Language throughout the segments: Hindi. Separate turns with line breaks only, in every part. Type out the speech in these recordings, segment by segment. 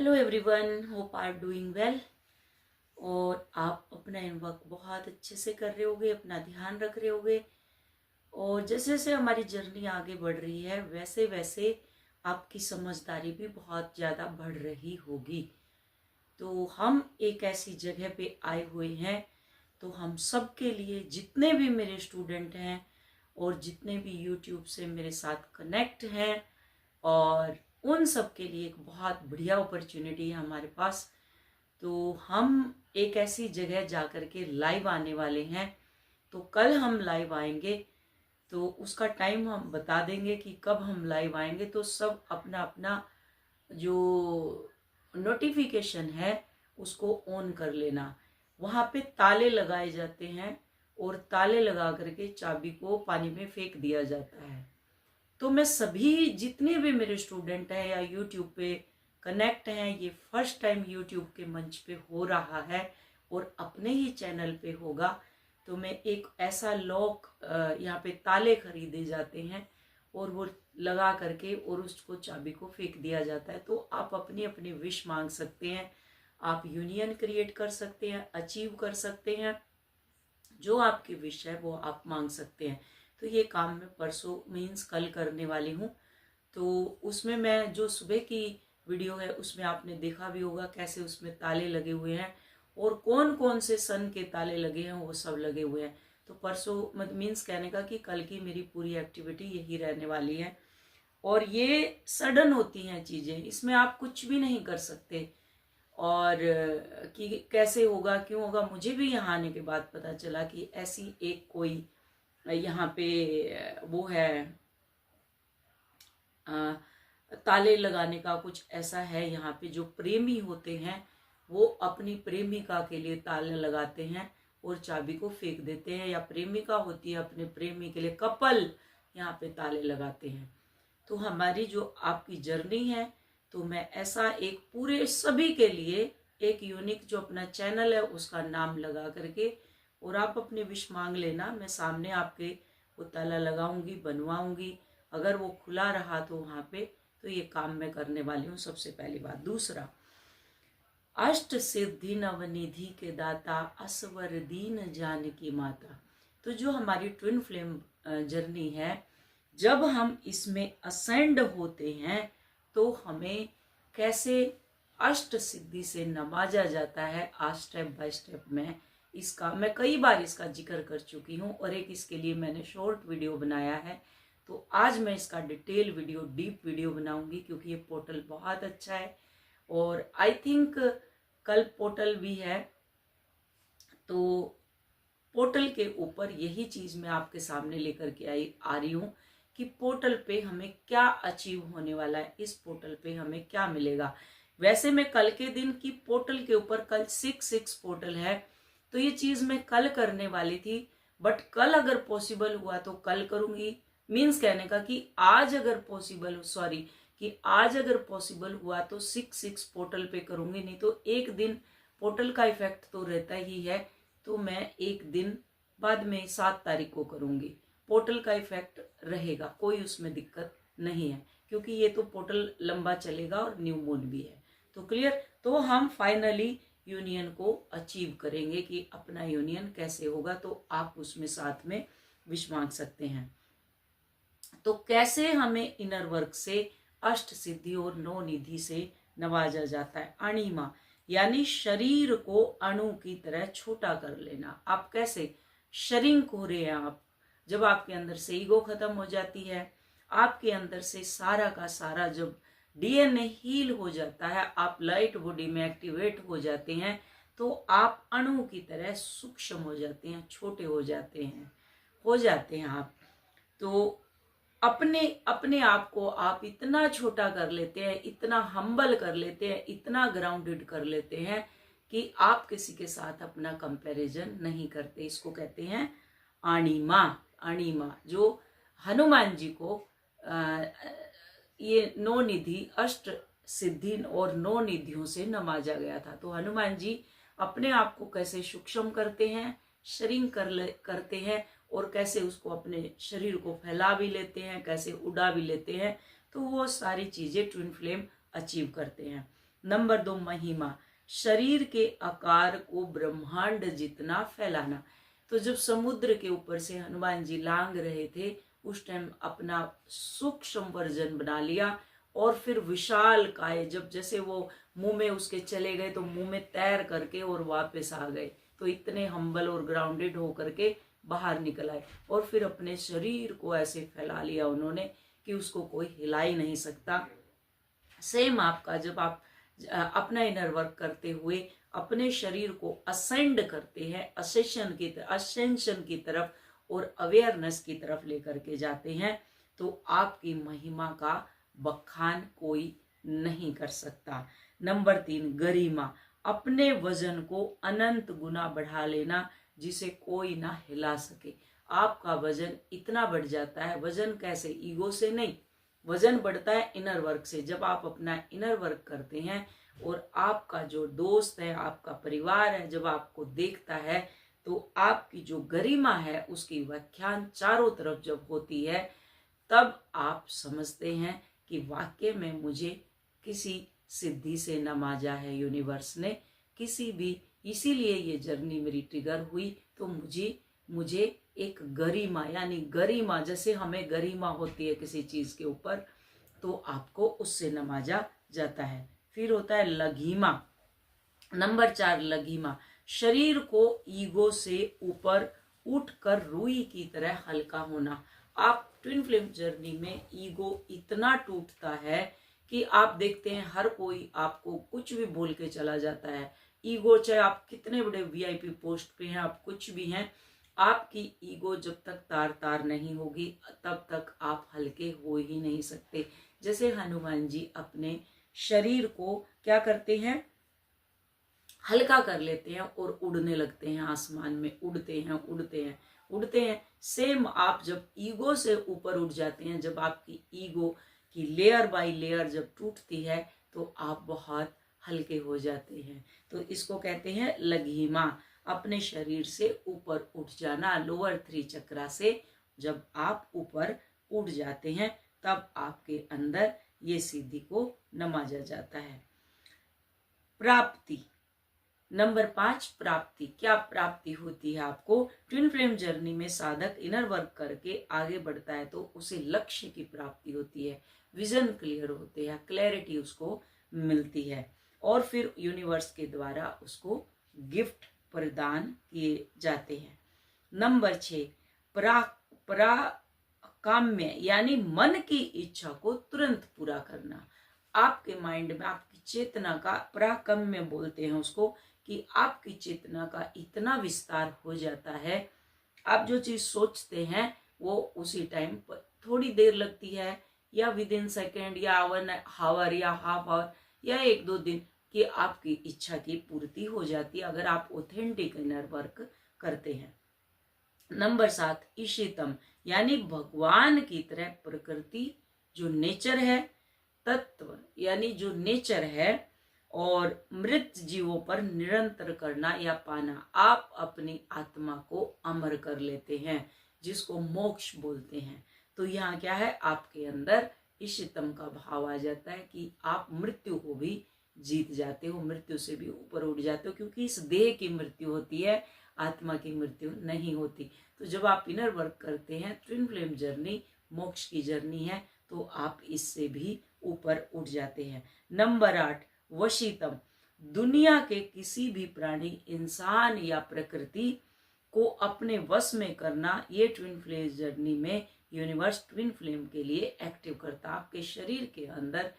Hello everyone, hope are doing well. और आप अपना वर्क बहुत अच्छे से कर रहे होगे, अपना ध्यान रख रहे होगे। और जैसे जैसे हमारी जर्नी आगे बढ़ रही है वैसे वैसे आपकी समझदारी भी बहुत ज़्यादा बढ़ रही होगी। तो हम एक ऐसी जगह पे आए हुए हैं, तो हम सब के लिए, जितने भी मेरे स्टूडेंट हैं और जितने भी यूट्यूब से मेरे साथ कनेक्ट हैं, और उन सब के लिए एक बहुत बढ़िया अपॉर्चुनिटी है हमारे पास। तो हम एक ऐसी जगह जाकर के लाइव आने वाले हैं। तो कल हम लाइव आएंगे, तो उसका टाइम हम बता देंगे कि कब हम लाइव आएंगे। तो सब अपना अपना जो नोटिफिकेशन है उसको ऑन कर लेना। वहाँ पे ताले लगाए जाते हैं और ताले लगा करके चाबी को पानी में फेंक दिया जाता है। तो मैं सभी जितने भी मेरे स्टूडेंट हैं या यूट्यूब पे कनेक्ट हैं, ये फर्स्ट टाइम यूट्यूब के मंच पे हो रहा है और अपने ही चैनल पे होगा। तो मैं एक ऐसा लॉक, यहाँ पे ताले खरीदे जाते हैं और वो लगा करके और उसको चाबी को फेंक दिया जाता है। तो आप अपनी अपनी विश मांग सकते हैं, आप यूनियन क्रिएट कर सकते हैं, अचीव कर सकते हैं। जो आपकी विश है वो आप मांग सकते हैं। तो ये काम मैं परसों मीन्स कल करने वाली हूँ। तो उसमें मैं जो सुबह की वीडियो है उसमें आपने देखा भी होगा कैसे उसमें ताले लगे हुए हैं और कौन कौन से सन के ताले लगे हैं, वो सब लगे हुए हैं। तो परसों मीन्स कहने का कि कल की मेरी पूरी एक्टिविटी यही रहने वाली है। और ये सडन होती हैं चीज़ें, इसमें आप कुछ भी नहीं कर सकते। और कि कैसे होगा क्यों होगा, मुझे भी यहाँ आने के बाद पता चला कि ऐसी एक कोई यहाँ पे वो है, ताले लगाने का कुछ ऐसा है यहाँ पे। जो प्रेमी होते हैं वो अपनी प्रेमिका के लिए ताले लगाते हैं और चाबी को फेंक देते हैं, या प्रेमिका होती है अपने प्रेमी के लिए, कपल यहाँ पे ताले लगाते हैं। तो हमारी जो आपकी जर्नी है, तो मैं ऐसा एक पूरे सभी के लिए एक यूनिक जो अपना चैनल है उसका नाम लगा करके, और आप अपने विश मांग लेना। मैं सामने आपके वो ताला लगाऊंगी, बनवाऊंगी। अगर वो खुला रहा तो वहाँ पे, तो ये काम मैं करने वाली हूँ। सबसे पहली बात। दूसरा, अष्ट सिद्धि नवनिधि के दाता, असवर दीन जानकी माता। तो जो हमारी ट्विन फ्लेम जर्नी है, जब हम इसमें असेंड होते हैं तो हमें कैसे अष्ट सिद्धि से नवाजा जाता है, आज स्टेप बाय स्टेप में इसका मैं कई बार इसका जिक्र कर चुकी हूँ और एक इसके लिए मैंने शॉर्ट वीडियो बनाया है। तो आज मैं इसका डिटेल वीडियो, डीप वीडियो बनाऊंगी, क्योंकि ये पोर्टल बहुत अच्छा है और आई थिंक कल पोर्टल भी है। तो पोर्टल के ऊपर यही चीज मैं आपके सामने लेकर के आ रही हूँ कि पोर्टल पे हमें क्या अचीव होने वाला है, इस पोर्टल पे हमें क्या मिलेगा। वैसे मैं कल के दिन की पोर्टल के ऊपर, कल 6 पोर्टल है, तो ये चीज मैं कल करने वाली थी, बट कल अगर पॉसिबल हुआ तो कल करूंगी। मीन्स कहने का कि आज अगर पॉसिबल, सॉरी, कि आज अगर पॉसिबल हुआ तो 6 पोर्टल पे करूंगी, नहीं तो एक दिन पोर्टल का इफेक्ट तो रहता ही है। तो मैं एक दिन बाद में 7 तारीख को करूंगी। पोर्टल का इफेक्ट रहेगा, कोई उसमें दिक्कत नहीं है, क्योंकि ये तो पोर्टल लंबा चलेगा और न्यू मून भी है। तो क्लियर। तो हम फाइनली यूनियन को अचीव करेंगे कि अपना यूनियन कैसे होगा, तो आप उसमें साथ में विश मांग सकते हैं। तो कैसे हमें इनर वर्क से अष्ट सिद्धि और नौ निधि से नवाजा जाता है। अणिमा यानी शरीर को अणु की तरह छोटा कर लेना। आप कैसे श्रिंक हो रहे हैं, आप जब आपके अंदर से ईगो खत्म हो जाती है, आपके अंदर से सारा का सारा जब डीएनए हील हो जाता है, आप लाइट बॉडी में एक्टिवेट हो जाते हैं, तो आप अणु की तरह सूक्ष्म हो जाते हैं, छोटे हो जाते हैं आप। तो अपने अपने आप को आप इतना छोटा कर लेते हैं, इतना हम्बल कर लेते हैं, इतना ग्राउंडेड कर लेते हैं कि आप किसी के साथ अपना कंपैरिजन नहीं करते। इसको कहते हैं अणिमा। अणिमा जो हनुमान जी को ये 9 निधि, अष्ट सिद्धि और 9 निधियों से नवाजा गया था। तो हनुमान जी अपने आप को कैसे सूक्ष्म करते हैं, श्रिंक करते हैं, और कैसे उसको अपने शरीर को फैला भी लेते हैं, कैसे उड़ा भी लेते हैं। तो वो सारी चीजें ट्विन फ्लेम अचीव करते हैं। नंबर 2 महिमा, शरीर के आकार को ब्रह्मांड जितना फैलाना। तो जब समुद्र के ऊपर से हनुमान जी लांग रहे थे उस टाइम अपना सूक्ष्म वर्जन बना लिया और फिर विशाल काय, जब जैसे वो मुंह में उसके चले गए तो मुंह में तैर करके और वापस आ गए। तो इतने हम्बल और ग्राउंडेड होकर के बाहर निकल आए और फिर अपने शरीर को ऐसे फैला लिया उन्होंने कि उसको कोई हिला ही नहीं सकता। सेम आपका जब आप अपना इनर वर्क करते हुए अपने शरीर को असेंड करते हैं, असेंशन की तरफ और अवेयरनेस की तरफ लेकर के जाते हैं, तो आपकी महिमा का बखान कोई नहीं कर सकता। नंबर 3 गरिमा, अपने वजन को अनंत गुना बढ़ा लेना जिसे कोई ना हिला सके। आपका वजन इतना बढ़ जाता है, वजन कैसे, ईगो से नहीं, वजन बढ़ता है इनर वर्क से। जब आप अपना इनर वर्क करते हैं और आपका जो दोस्त है, आपका परिवार है, जब आपको देखता है तो आपकी जो गरिमा है उसकी व्याख्यान चारों तरफ जब होती है, तब आप समझते हैं कि वाकई में मुझे किसी सिद्धि से नवाजा है यूनिवर्स ने, किसी भी, इसीलिए ये जर्नी मेरी ट्रिगर हुई। तो मुझे एक गरिमा, यानी गरिमा जैसे हमें गरिमा होती है किसी चीज के ऊपर, तो आपको उससे नवाजा जाता है। फिर होता है लघिमा, नंबर 4 लघिमा, शरीर को ईगो से ऊपर उठकर रुई की तरह हल्का होना। आप ट्विन फ्लेम जर्नी में ईगो इतना टूटता है कि आप देखते हैं हर कोई आपको कुछ भी बोल के चला जाता है। ईगो, चाहे आप कितने बड़े वीआईपी पोस्ट पे हैं, आप कुछ भी हैं, आपकी ईगो जब तक तार तार नहीं होगी तब तक आप हल्के हो ही नहीं सकते। जैसे हनुमान जी अपने शरीर को क्या करते हैं, हल्का कर लेते हैं और उड़ने लगते हैं, आसमान में उड़ते हैं उड़ते हैं उड़ते हैं। सेम आप जब ईगो से ऊपर उठ जाते हैं, जब आपकी ईगो की लेयर बाय लेयर जब टूटती है तो आप बहुत हल्के हो जाते हैं। तो इसको कहते हैं लघिमा, अपने शरीर से ऊपर उठ जाना। लोअर 3 चक्रा से जब आप ऊपर उठ जाते हैं तब आपके अंदर ये सिद्धि को नवाजा जाता है। प्राप्ति, नंबर 5 प्राप्ति, क्या प्राप्ति होती है आपको? ट्विन फ्लेम जर्नी में साधक इनर वर्क करके आगे बढ़ता है तो उसे लक्ष्य की प्राप्ति होती है, विजन क्लियर होते हैं, क्लैरिटी उसको मिलती है और फिर यूनिवर्स के द्वारा उसको गिफ्ट प्रदान किए जाते हैं। नंबर 6 पराकाम्य, यानी मन की इच्छा को तुरंत पूरा करना। आपके माइंड में आपकी चेतना का पराकाम्य बोलते हैं उसको, कि आपकी चेतना का इतना विस्तार हो जाता है, आप जो चीज सोचते हैं वो उसी टाइम पर थोड़ी देर लगती है या विद इन सेकेंड या 1 आवर या हाफ आवर या 1-2 दिन कि आपकी इच्छा की पूर्ति हो जाती है अगर आप ऑथेंटिक इनर वर्क करते हैं। नंबर 7 ईशितम, यानी भगवान की तरह प्रकृति जो नेचर है, तत्व यानी जो नेचर है, और मृत जीवों पर निरंतर करना या पाना। आप अपनी आत्मा को अमर कर लेते हैं जिसको मोक्ष बोलते हैं। तो यहाँ क्या है, आपके अंदर ईशितम का भाव आ जाता है कि आप मृत्यु को भी जीत जाते हो, मृत्यु से भी ऊपर उठ जाते हो, क्योंकि इस देह की मृत्यु होती है, आत्मा की मृत्यु नहीं होती। तो जब आप इनर वर्क करते हैं, ट्विन फ्लेम जर्नी मोक्ष की जर्नी है, तो आप इससे भी ऊपर उठ जाते हैं। नंबर 8 वशीतम, दुनिया के किसी भी प्राणी, इंसान या प्रकृति को अपने वश में करना। ये ट्विन फ्लेम जर्नी में यूनिवर्स ट्विन फ्लेम के लिए एक्टिव करता। आपके शरीर के अंदर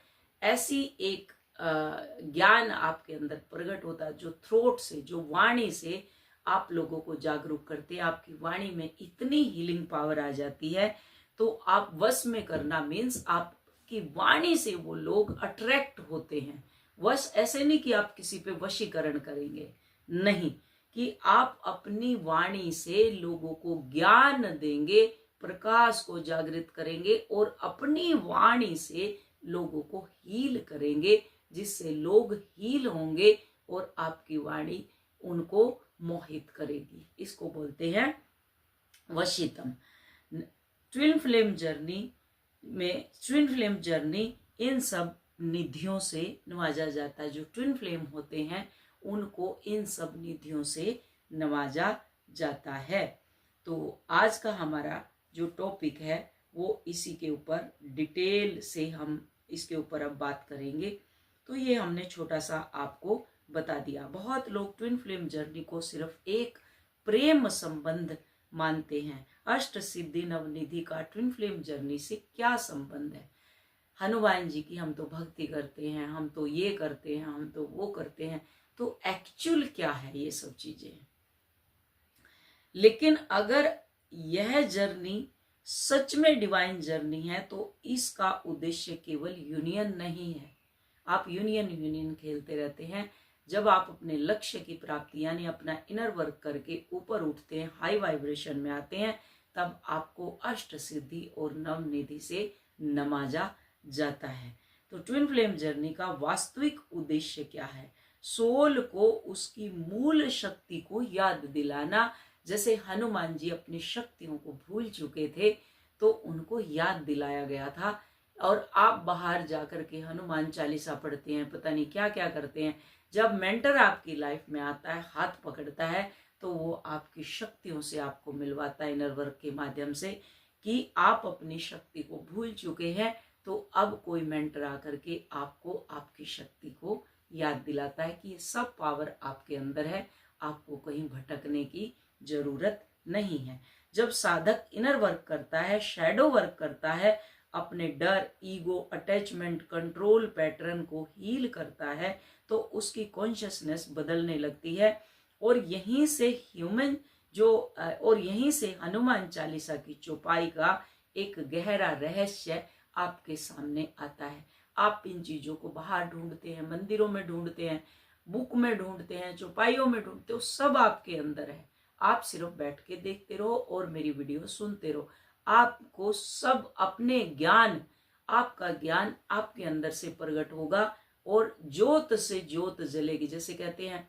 ऐसी एक ज्ञान आपके अंदर प्रकट होता है जो थ्रोट से, जो वाणी से आप लोगों को जागरूक करते हैं। आपकी वाणी में इतनी हीलिंग पावर आ जाती है, तो आप वश में करना मीन्स आपकी वाणी से वो लोग अट्रैक्ट होते हैं। वश ऐसे नहीं कि आप किसी पे वशीकरण करेंगे, नहीं, कि आप अपनी वाणी से लोगों को ज्ञान देंगे, प्रकाश को जागृत करेंगे और अपनी वाणी से लोगों को हील करेंगे, जिससे लोग हील होंगे और आपकी वाणी उनको मोहित करेगी। इसको बोलते हैं वशीतम। ट्विन फ्लेम जर्नी में, ट्विन फ्लेम जर्नी इन सब निधियों से नवाजा जाता है। जो ट्विन फ्लेम होते हैं उनको इन सब निधियों से नवाजा जाता है। तो आज का हमारा जो टॉपिक है वो इसी के ऊपर डिटेल से हम इसके ऊपर अब बात करेंगे। तो ये हमने छोटा सा आपको बता दिया। बहुत लोग ट्विन फ्लेम जर्नी को सिर्फ एक प्रेम संबंध मानते हैं। अष्ट सिद्धि नवनिधि का ट्विन फ्लेम जर्नी से क्या संबंध है? हनुमान जी की हम तो भक्ति करते हैं, हम तो ये करते हैं, हम तो वो करते हैं, तो एक्चुअल क्या है ये सब चीजें। लेकिन अगर यह जर्नी सच में डिवाइन जर्नी है तो इसका उद्देश्य केवल यूनियन नहीं है। आप यूनियन खेलते रहते हैं। जब आप अपने लक्ष्य की प्राप्ति यानी अपना इनर वर्क करके ऊपर उठते हैं, हाई वाइब्रेशन में आते हैं, तब आपको अष्ट सिद्धि और नवनिधि से नवाजा जाता है। तो ट्विन फ्लेम जर्नी का वास्तविक उद्देश्य क्या है? सोल को उसकी मूल शक्ति को याद दिलाना। जैसे हनुमान जी अपनी शक्तियों को भूल चुके थे तो उनको याद दिलाया गया था। और आप बाहर जाकर के हनुमान चालीसा पढ़ते हैं, पता नहीं क्या क्या करते हैं। जब मेंटर आपकी लाइफ में आता है, हाथ पकड़ता है, तो वो आपकी शक्तियों से आपको मिलवाता है इनर वर्क के माध्यम से कि आप अपनी शक्ति को भूल चुके हैं। तो अब कोई मेंटर आकर के आपको आपकी शक्ति को याद दिलाता है कि ये सब पावर आपके अंदर है, आपको कहीं भटकने की जरूरत नहीं है। जब साधक इनर वर्क करता है, शैडो वर्क करता है, अपने डर, ईगो, अटैचमेंट, कंट्रोल पैटर्न को हील करता है, तो उसकी कॉन्शियसनेस बदलने लगती है। और यहीं से हनुमान चालीसा की चौपाई का एक गहरा रहस्य आपके सामने आता है। आप इन चीजों को बाहर ढूंढते हैं, मंदिरों में ढूंढते हैं, बुक में ढूंढते हैं, चौपाइयों में ढूंढते हो, सब आपके अंदर है। आप सिर्फ बैठ के देखते रहो और मेरी वीडियो सुनते रहो। आपको सब अपने ज्ञान, आपका ज्ञान आपके अंदर से प्रकट होगा और ज्योत से ज्योत जलेगी। जैसे कहते हैं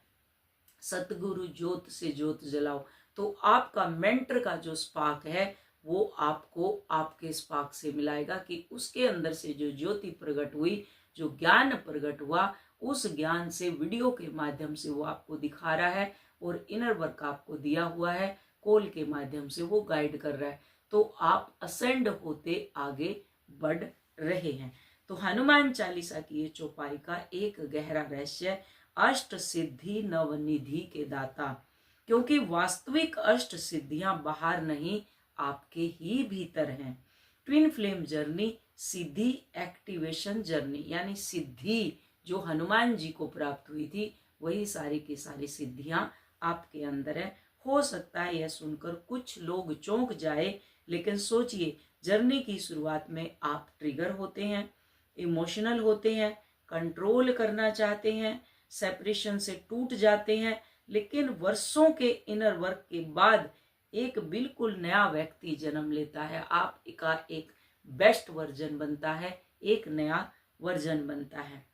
सतगुरु ज्योत से ज्योत जलाओ। तो आपका मेंटर का जो स्पार्क है वो आपको आपके स्पार्क से मिलाएगा कि उसके अंदर से जो ज्योति प्रकट हुई, जो ज्ञान प्रकट हुआ, उस ज्ञान से वीडियो के माध्यम से वो आपको दिखा रहा है और इनर वर्क आपको दिया हुआ है, कॉल के माध्यम से वो गाइड कर रहा है। तो आप असेंड होते आगे बढ़ रहे हैं। तो हनुमान चालीसा की ये चौपाई का एक गहरा रहस्य अष्ट सिद्धि नवनिधि के दाता, क्योंकि वास्तविक अष्ट सिद्धियां बाहर नहीं, आपके ही भीतर हैं। ट्विन फ्लेम जर्नी सिद्धि एक्टिवेशन जर्नी, यानी सिद्धि जो हनुमान जी को प्राप्त हुई थी वही सारी की सारी सिद्धियां आपके अंदर है। हो सकता है यह सुनकर कुछ लोग चौंक जाए, लेकिन सोचिए, जर्नी की शुरुआत में आप ट्रिगर होते हैं, इमोशनल होते हैं, कंट्रोल करना चाहते हैं, सेपरेशन से टूट जाते हैं, लेकिन वर्षों के इनर वर्क के बाद एक बिल्कुल नया व्यक्ति जन्म लेता है। आप का एक बेस्ट वर्जन बनता है, एक नया वर्जन बनता है।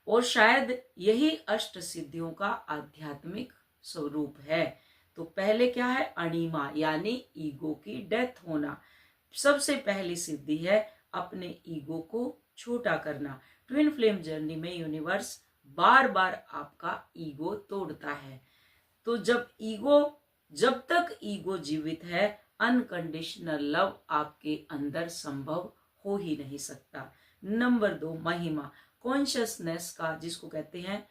और शायद यही अष्ट सिद्धियों का आध्यात्मिक स्वरूप है। तो पहले क्या है? अणिमा, यानी ईगो की डेथ होना। सबसे पहली सिद्धि है अपने ईगो को छोटा करना। ट्विन फ्लेम जर्नी में यूनिवर्स बार बार आपका ईगो तोड़ता है। तो जब तक ईगो जीवित है, अनकंडीशनल लव आपके अंदर संभव हो ही नहीं सकता। नंबर 2, महिमा, कॉन्शियसनेस का, जिसको कहते हैं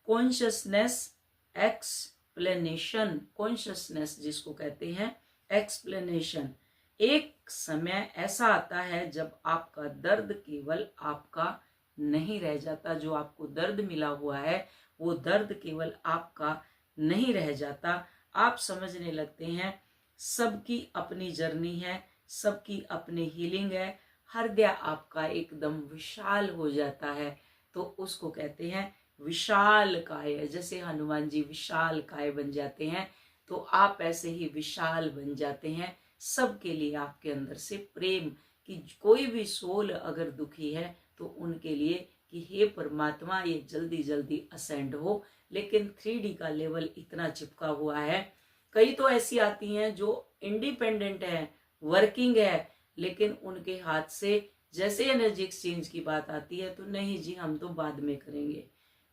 कॉन्शियसनेस एक्सप्लेनेशन, कॉन्शियसनेस जिसको कहते हैं एक्सप्लेनेशन। एक समय ऐसा आता है जब आपका दर्द केवल आपका नहीं रह जाता। जो आपको दर्द मिला हुआ है वो दर्द केवल आपका नहीं रह जाता। आप समझने लगते हैं सबकी अपनी जर्नी है, सबकी अपनी हीलिंग है। हृदय आपका एकदम विशाल हो जाता है, तो उसको कहते हैं विशाल काय। जैसे हनुमान जी विशाल काय बन जाते हैं, तो आप ऐसे ही विशाल बन जाते हैं। सबके लिए आपके अंदर से प्रेम, कि कोई भी सोल अगर दुखी है तो उनके लिए कि हे परमात्मा ये जल्दी जल्दी असेंड हो। लेकिन 3D का लेवल इतना चिपका हुआ है। कई तो ऐसी आती हैं जो इंडिपेंडेंट है, वर्किंग है, लेकिन उनके हाथ से जैसे एनर्जी एक्सचेंज की बात आती है तो नहीं जी हम तो बाद में करेंगे,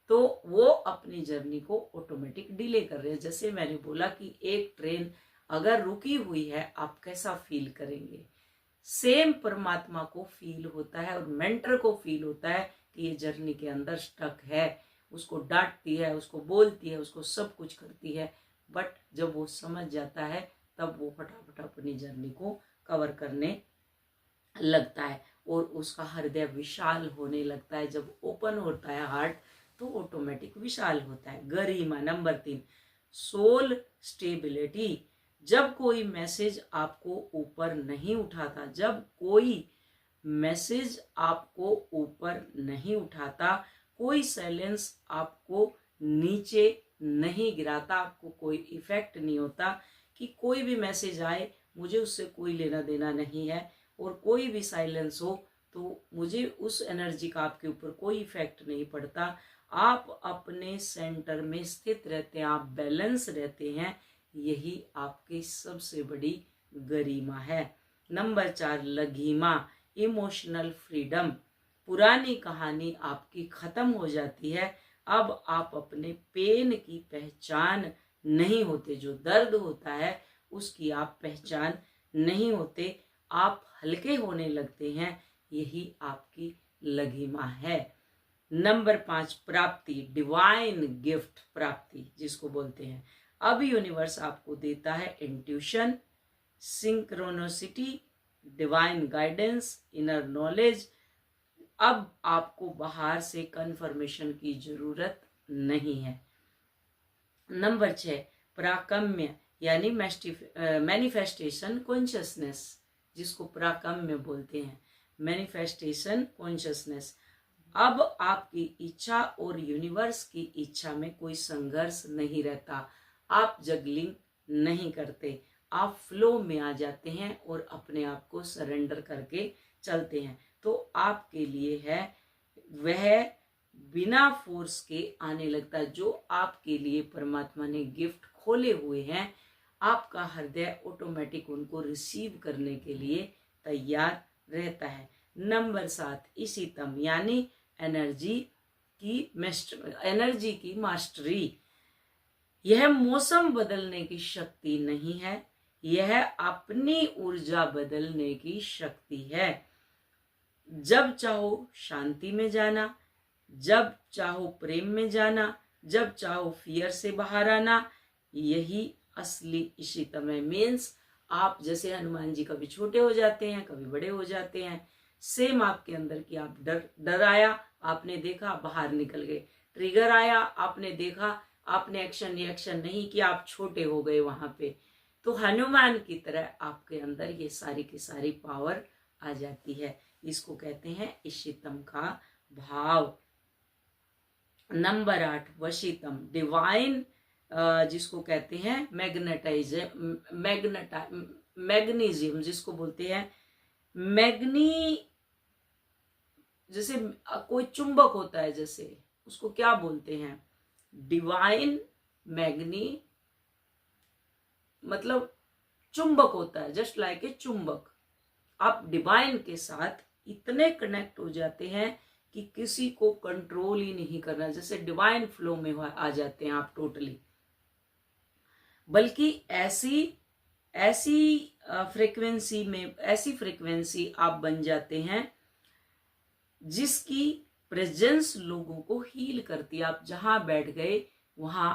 तो वो अपनी जर्नी को ऑटोमेटिक डिले कर रहे हैं। जैसे मैंने बोला कि एक ट्रेन अगर रुकी हुई है आप कैसा फील करेंगे, सेम परमात्मा को फील होता है और मेंटर को फील होता है कि ये जर्नी के अंदर स्टक है, उसको डांटती है, उसको बोलती है, उसको सब कुछ करती है, बट जब वो समझ जाता है तब वो फटाफट अपनी जर्नी को कवर करने लगता है और उसका हृदय विशाल होने लगता है। जब ओपन होता है हार्ट तो ऑटोमेटिक विशाल होता है। गरिमा नंबर 3, सोल स्टेबिलिटी। जब कोई मैसेज आपको ऊपर नहीं उठाता, जब कोई मैसेज आपको ऊपर नहीं उठाता, कोई साइलेंस आपको नीचे नहीं गिराता, आपको कोई इफेक्ट नहीं होता कि कोई भी मैसेज आए मुझे उससे कोई लेना देना नहीं है, और कोई भी साइलेंस हो तो मुझे उस एनर्जी का आपके ऊपर कोई इफेक्ट नहीं पड़ता। आप अपने सेंटर में स्थित रहते हैं, आप बैलेंस रहते हैं, यही आपकी सबसे बड़ी गरिमा है। नंबर 4, लघिमा, इमोशनल फ्रीडम। पुरानी कहानी आपकी खत्म हो जाती है, अब आप अपने पेन की पहचान नहीं होते, जो दर्द होता है उसकी आप पहचान नहीं होते, आप हल्के होने लगते हैं, यही आपकी लघिमा है। नंबर 5, प्राप्ति, डिवाइन गिफ्ट, प्राप्ति जिसको बोलते हैं। अब यूनिवर्स आपको देता है intuition, synchronicity, divine guidance, inner knowledge. अब आपको बाहर से कंफर्मेशन की जरूरत नहीं है। नंबर 6, प्राकम्य यानी मैनिफेस्टेशन कॉन्शियसनेस, जिसको प्राकम्य बोलते हैं, मैनिफेस्टेशन कॉन्शियसनेस। अब आपकी इच्छा और यूनिवर्स की इच्छा में कोई संघर्ष नहीं रहता, आप जगलिंग नहीं करते, आप फ्लो में आ जाते हैं और अपने आप को सरेंडर करके चलते हैं। तो आपके लिए है वह बिना फोर्स के आने लगता है, जो आपके लिए परमात्मा ने गिफ्ट खोले हुए हैं, आपका हृदय ऑटोमेटिक उनको रिसीव करने के लिए तैयार रहता है। नंबर 7, इशितम यानी एनर्जी की मास्टरी। यह मौसम बदलने की शक्ति नहीं है, यह अपनी ऊर्जा बदलने की शक्ति है। जब चाहो शांति में जाना, जब चाहो प्रेम में जाना, जब चाहो फियर से बाहर आना, यही असली इशितम है। मीन्स आप जैसे हनुमान जी कभी छोटे हो जाते हैं, कभी बड़े हो जाते हैं, सेम आपके अंदर की आप डर आया, आपने देखा, बाहर निकल गए, ट्रिगर आया, आपने देखा, आपने एक्शन रिएक्शन नहीं किया, आप छोटे हो गए वहां पे। तो हनुमान की तरह आपके अंदर ये सारी की सारी पावर आ जाती है, इसको कहते हैं इशितम का भाव। नंबर 8, वशितम, डिवाइन, जिसको कहते हैं मैग्नीजियम, जिसको बोलते हैं मैग्नी। जैसे कोई चुंबक होता है, जैसे उसको क्या बोलते हैं, डिवाइन मैग्नी, मतलब चुंबक होता है, जस्ट लाइक ए चुंबक। आप डिवाइन के साथ इतने कनेक्ट हो जाते हैं कि किसी को कंट्रोल ही नहीं करना, जैसे डिवाइन फ्लो में आ जाते हैं आप टोटली। बल्कि ऐसी फ्रीक्वेंसी आप बन जाते हैं जिसकी प्रेजेंस लोगों को हील करती है। आप जहां बैठ गए वहां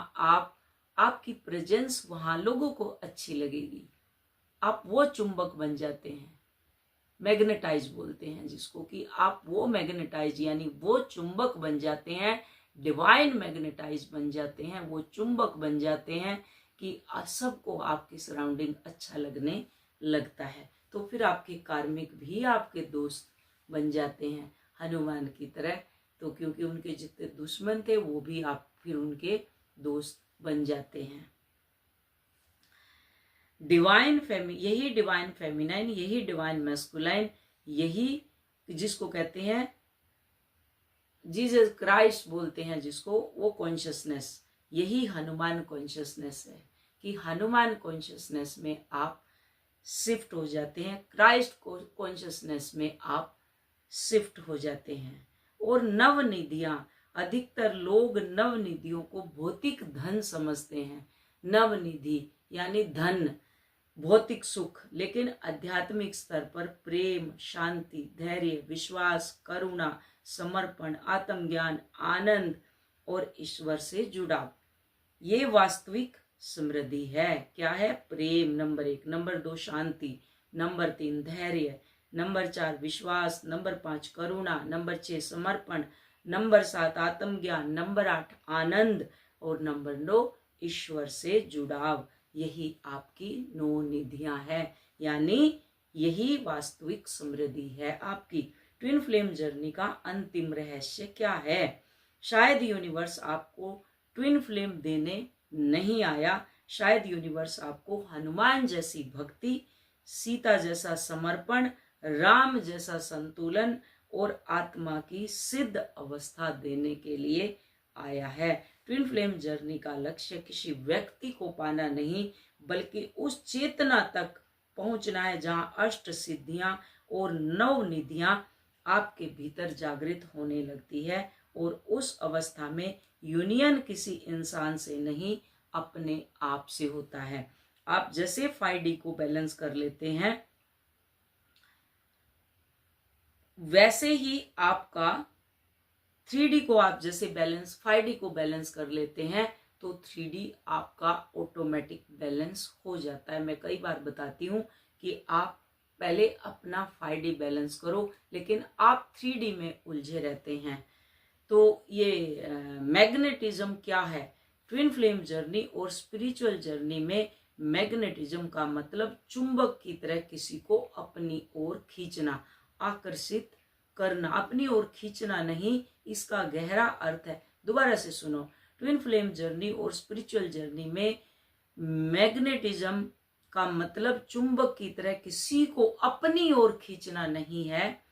आपकी प्रेजेंस वहां लोगों को अच्छी लगेगी, आप वो चुंबक बन जाते हैं, मैग्नेटाइज बोलते हैं जिसको, कि आप वो मैग्नेटाइज यानी वो चुंबक बन जाते हैं, डिवाइन मैग्नेटाइज बन जाते हैं, वो चुंबक बन जाते हैं कि सबको आपकी सराउंडिंग अच्छा लगने लगता है। तो फिर आपके कार्मिक भी आपके दोस्त बन जाते हैं हनुमान की तरह। तो क्योंकि उनके जितने दुश्मन थे वो भी आप फिर उनके दोस्त बन जाते हैं। यही डिवाइन फेमिनाइन, यही डिवाइन मैस्कुलाइन, यही जिसको कहते हैं जीसस क्राइस्ट बोलते हैं जिसको, वो कॉन्शियसनेस, यही हनुमान कॉन्शियसनेस है कि हनुमान कॉन्शियसनेस में आप शिफ्ट हो जाते हैं, क्राइस्ट कॉन्शियसनेस में आप शिफ्ट हो जाते हैं। और नव निधियां, अधिकतर लोग नव निधियों को भौतिक धन समझते हैं। नव निधि यानी धन, भौतिक सुख, लेकिन आध्यात्मिक स्तर पर प्रेम, शांति, धैर्य, विश्वास, करुणा, समर्पण, आत्मज्ञान, आनंद और ईश्वर से जुड़ाव, ये वास्तविक समृद्धि है। क्या है? प्रेम नंबर 1, नंबर 2 शांति, नंबर 3 धैर्य, नंबर 4 विश्वास, नंबर 5 करुणा, नंबर 6 समर्पण, नंबर 7 आत्मज्ञान, नंबर 8 आनंद और नंबर 9 ईश्वर से जुड़ाव। यही आपकी 9 निधियां हैं, यानी यही वास्तविक समृद्धि है आपकी। ट्विन फ्लेम जर्नी का अंतिम रहस्य क्या है? शायद यूनिवर्स आपको ट्विन फ्लेम देने नहीं आया, शायद यूनिवर्स आपको हनुमान जैसी भक्ति, सीता जैसा समर्पण, राम जैसा संतुलन और आत्मा की सिद्ध अवस्था देने के लिए आया है। ट्विन फ्लेम जर्नी का लक्ष्य किसी व्यक्ति को पाना नहीं, बल्कि उस चेतना तक पहुंचना है जहां अष्ट सिद्धियां और 9 निधियां आपके भीतर जागृत होने लगती है। और उस अवस्था में यूनियन किसी इंसान से नहीं, अपने आप से होता है। आप जैसे 5D को बैलेंस कर लेते हैं, वैसे ही आपका 3D को आप जैसे बैलेंस 5D को बैलेंस कर लेते हैं, तो 3D आपका ऑटोमेटिक बैलेंस हो जाता है। मैं कई बार बताती हूँ कि आप पहले अपना 5D बैलेंस करो, लेकिन आप 3D में उलझे रहते हैं। तो ये मैग्नेटिज्म क्या है? ट्विन फ्लेम जर्नी और स्पिरिचुअल जर्नी में मैग्नेटिज्म का मतलब चुंबक की तरह किसी को अपनी ओर खींचना, आकर्षित करना, अपनी ओर खींचना नहीं, इसका गहरा अर्थ है। दोबारा से सुनो, ट्विन फ्लेम जर्नी और स्पिरिचुअल जर्नी में मैग्नेटिज्म का मतलब चुंबक की तरह किसी को अपनी ओर खींचना नहीं है।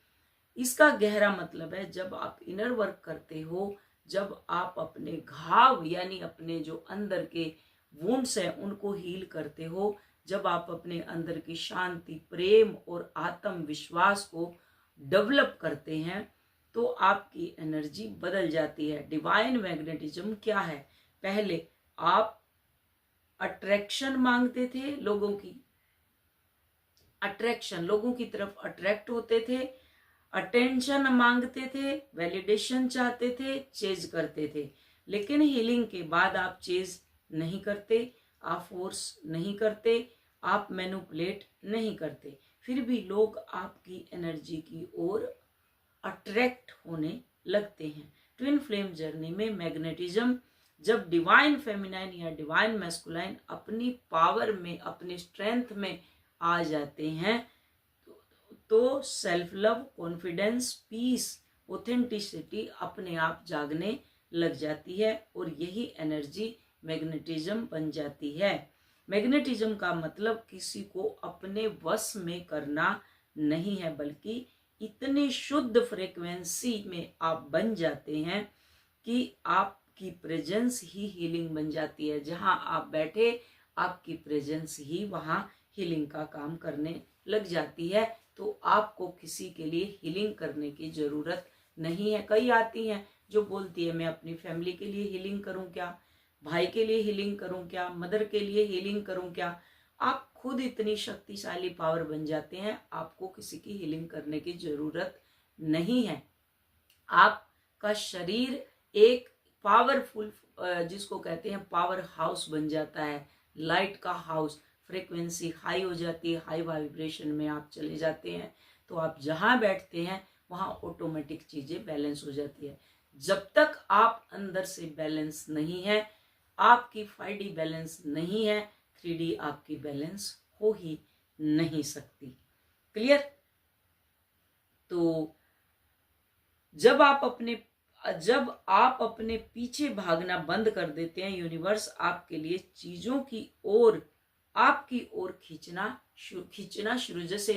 इसका गहरा मतलब है, जब आप इनर वर्क करते हो, जब आप अपने घाव यानी अपने जो अंदर के वुंड्स हैं उनको हील करते हो, जब आप अपने अंदर की शांति, प्रेम और आत्मविश्वास को डेवलप करते हैं, तो आपकी एनर्जी बदल जाती है। डिवाइन मैग्नेटिज्म क्या है? पहले आप अट्रैक्शन मांगते थे, लोगों की अट्रैक्शन, लोगों की तरफ अट्रैक्ट होते थे, अटेंशन मांगते थे, वैलिडेशन चाहते थे, चेज करते थे। लेकिन हीलिंग के बाद आप चेज नहीं करते, आप फोर्स नहीं करते, आप मैनिपुलेट नहीं करते, फिर भी लोग आपकी एनर्जी की ओर अट्रैक्ट होने लगते हैं। ट्विन फ्लेम जर्नी में मैग्नेटिज्म, जब डिवाइन फेमिनाइन या डिवाइन मैस्कुलाइन अपनी पावर में, अपनी स्ट्रेंथ में आ जाते हैं, तो self love, confidence, peace, authenticity अपने आप जागने लग जाती है और यही एनर्जी मैग्नेटिज्म बन जाती है। मैग्नेटिज्म का मतलब किसी को अपने वश में करना नहीं है, बल्कि इतनी शुद्ध फ्रीक्वेंसी में आप बन जाते हैं कि आपकी प्रेजेंस ही हीलिंग बन जाती है। जहां आप बैठे, आपकी प्रेजेंस ही वहां हीलिंग का काम करने लग जाती है। तो आपको किसी के लिए हीलिंग करने की जरूरत नहीं है। कई आती हैं जो बोलती है मैं अपनी फैमिली के लिए हीलिंग करूं क्या, भाई के लिए हीलिंग करूं क्या, मदर के लिए हीलिंग करूं क्या। आप खुद इतनी शक्तिशाली पावर बन जाते हैं, आपको किसी की हीलिंग करने की जरूरत नहीं है। आपका शरीर एक पावरफुल, जिसको कहते हैं पावर हाउस बन जाता है, लाइट का हाउस। फ्रीक्वेंसी हाई हो जाती है, हाई वाइब्रेशन में आप चले जाते हैं, तो आप जहां बैठते हैं वहां ऑटोमेटिक चीजें बैलेंस हो जाती है। जब तक आप अंदर से बैलेंस नहीं है, आपकी 5D बैलेंस नहीं है, 3D आपकी बैलेंस हो ही नहीं सकती। क्लियर? तो जब आप अपने पीछे भागना बंद कर देते हैं, यूनिवर्स आपके लिए चीजों की ओर, आपकी ओर खींचना शुरू। जैसे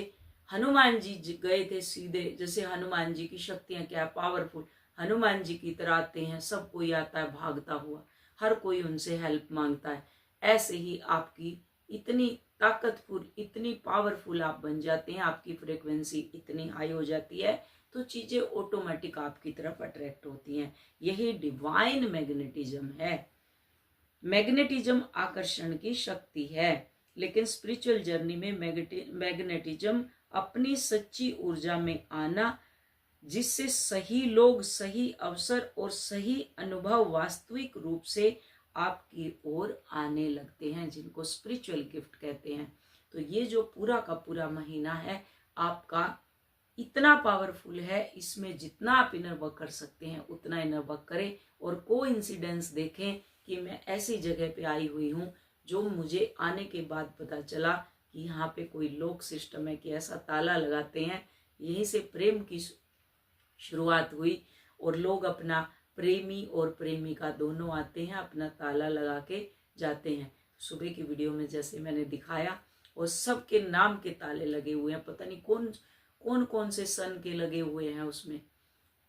हनुमान जी गए थे सीधे, जैसे हनुमान जी की शक्तियां क्या है, पावरफुल, हनुमान जी की तरह आते हैं, सब कोई आता है भागता हुआ, हर कोई उनसे हेल्प मांगता है। ऐसे ही आपकी इतनी ताकतफुल, इतनी पावरफुल आप बन जाते हैं, आपकी फ्रीक्वेंसी इतनी हाई हो जाती है तो चीजें ऑटोमेटिक आपकी तरफ अट्रैक्ट होती हैं। यही डिवाइन मैग्नेटिज्म है। मैग्नेटिज्म आकर्षण की शक्ति है, लेकिन स्पिरिचुअल जर्नी में मैग्नेटिज्म अपनी सच्ची ऊर्जा में आना, जिससे सही लोग, सही अवसर और सही अनुभव वास्तविक रूप से आपकी ओर आने लगते हैं, जिनको स्पिरिचुअल गिफ्ट कहते हैं। तो ये जो पूरा का पूरा महीना है आपका इतना पावरफुल है, इसमें जितना आप इनर वर्क कर सकते हैं उतना इनर वर्क करें। और कोइंसिडेंस देखें कि मैं ऐसी जगह पे आई हुई हूँ जो मुझे आने के बाद पता चला कि यहाँ पे कोई लोक सिस्टम है कि ऐसा ताला लगाते हैं, यहीं से प्रेम की शुरुआत हुई और लोग अपना प्रेमी और प्रेमिका दोनों आते हैं, अपना ताला लगा के जाते हैं। सुबह की वीडियो में जैसे मैंने दिखाया, और सबके नाम के ताले लगे हुए हैं, पता नहीं कौन कौन से सन के लगे हुए हैं उसमें।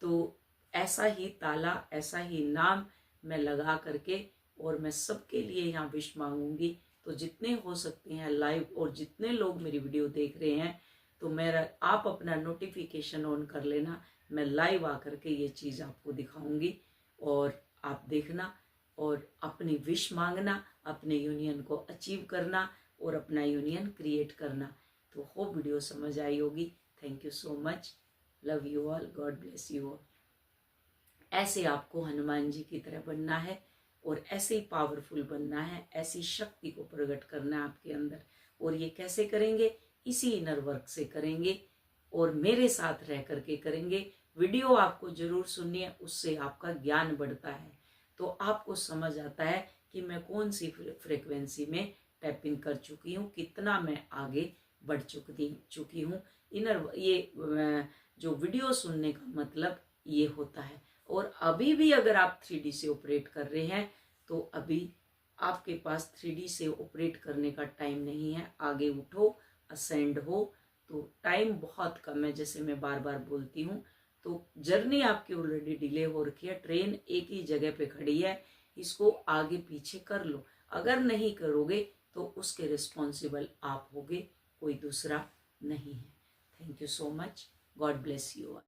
तो ऐसा ही ताला, ऐसा ही नाम मैं लगा करके और मैं सबके लिए यहाँ विश मांगूंगी। तो जितने हो सकते हैं लाइव, और जितने लोग मेरी वीडियो देख रहे हैं, तो मेरा आप अपना नोटिफिकेशन ऑन कर लेना, मैं लाइव आकर के ये चीज़ आपको दिखाऊंगी और आप देखना और अपनी विश मांगना, अपने यूनियन को अचीव करना और अपना यूनियन क्रिएट करना। तो होप वीडियो समझ आई होगी। Thank you so much, love you all, God bless you all. ऐसे आपको हनुमान जी की तरह बनना है और ऐसे ही पावरफुल बनना है, ऐसी शक्ति को प्रकट करना है आपके अंदर। और ये कैसे करेंगे? इसी इनर वर्क से करेंगे और मेरे साथ रह करके करेंगे। वीडियो आपको जरूर सुनिए, उससे आपका ज्ञान बढ़ता है, तो आपको समझ आता है कि मैं कौन सी फ्रीक्वेंसी में टैपिंग कर चुकी हूँ, कितना मैं आगे बढ़ चुकी हूँ। इनर ये जो वीडियो सुनने का मतलब ये होता है। और अभी भी अगर आप 3D से ऑपरेट कर रहे हैं तो अभी आपके पास 3D से ऑपरेट करने का टाइम नहीं है। आगे उठो, असेंड हो, तो टाइम बहुत कम है, जैसे मैं बार बार बोलती हूँ। तो जर्नी आपकी ऑलरेडी डिले हो रखी है, ट्रेन एक ही जगह पे खड़ी है, इसको आगे पीछे कर लो। अगर नहीं करोगे तो उसके रिस्पॉन्सिबल आप होगे, कोई दूसरा नहीं है। Thank you so much, God bless you.